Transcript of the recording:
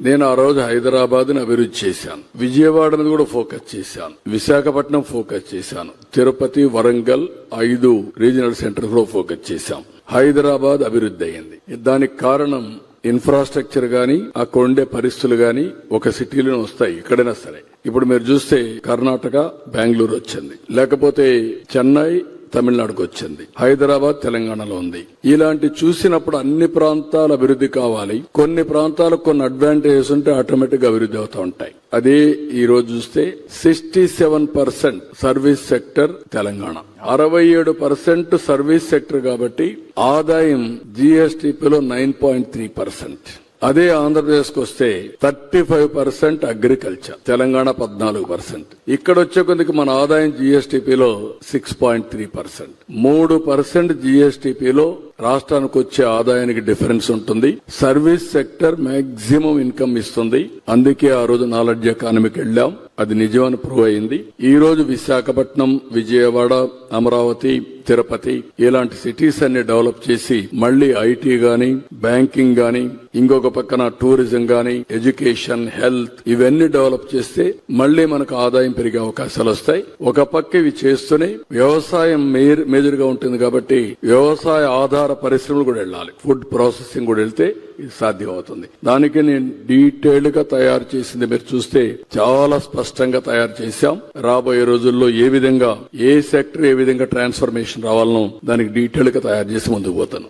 నేను ఆ రోజు హైదరాబాద్ ని అభివృద్ధి చేశాను, విజయవాడను కూడా ఫోకస్ చేశాను, విశాఖపట్నం ఫోకస్ చేశాను, తిరుపతి, వరంగల్ 5 రీజనల్ సెంటర్ కూడా ఫోకస్ చేశాం. హైదరాబాద్ అభివృద్ధి అయింది. దానికి కారణం ఇన్ఫ్రాస్ట్రక్చర్ గాని, అక్కడ ఉండే పరిస్థితులు గాని ఒక సిటీలోనే వస్తాయి, ఎక్కడైనా సరే. ఇప్పుడు మీరు చూస్తే కర్ణాటక బెంగళూరు వచ్చింది, లేకపోతే చెన్నై తమిళనాడుకు వచ్చింది, హైదరాబాద్ తెలంగాణలో ఉంది. ఇలాంటి చూసినప్పుడు అన్ని ప్రాంతాలు అభివృద్ధి కావాలి. కొన్ని ప్రాంతాలకు కొన్ని అడ్వాంటేజెస్ ఉంటే ఆటోమేటిక్ గా అభివృద్ధి అవుతూ ఉంటాయి. అదే ఈ రోజు చూస్తే 67% service sector Telangana, 67% service sector. కాబట్టి ఆదాయం జీఎస్టీపీలో 9.3%. అదే ఆంధ్రప్రదేశ్ కు వస్తే 35% అగ్రికల్చర్, తెలంగాణ 14%. ఇక్కడ వచ్చే కొద్దికి మన ఆదాయం జీఎస్టీపీలో 6.3%. 3% జీఎస్టీపీలో రాష్ట్రానికి వచ్చే ఆదాయానికి డిఫరెన్స్ ఉంటుంది. సర్వీస్ సెక్టర్ మాక్సిమం ఇన్కమ్ ఇస్తుంది. అందుకే ఆ రోజు నాలెడ్జ్ ఎకానమీకి వెళ్ళాం, అది నిజమని ప్రూవ్ అయింది. ఈ రోజు విశాఖపట్నం, విజయవాడ, అమరావతి, తిరుపతి ఇలాంటి సిటీస్ అన్ని డెవలప్ చేసి మళ్లీ ఐటీ గాని, బ్యాంకింగ్ గాని, ఇంకొక పక్కన టూరిజం గాని, ఎడ్యుకేషన్, హెల్త్ ఇవన్నీ డెవలప్ చేస్తే మళ్లీ మనకు ఆదాయం పెరిగే అవకాశాలు వస్తాయి. ఒక పక్క ఇవి చేస్తూనే వ్యవసాయం మేజర్ గా ఉంటుంది కాబట్టి వ్యవసాయ ఆధార పరిశ్రమలు కూడా వెళ్ళాలి, ఫుడ్ ప్రాసెసింగ్ కూడా వెళ్తే ఇది సాధ్యం అవుతుంది. దానికి నేను డీటెయిల్డ్ గా తయారు చేసింది మీరు చూస్తే చాలా స్పష్టంగా తయారు చేశాం. రాబోయే రోజుల్లో ఏ విధంగా ఏ సెక్టర్ ఏ విధంగా ట్రాన్స్ఫర్మేషన్ రావాలనో దానికి డీటెయిల్డ్ గా తయారు చేసి ముందుకు పోతాను.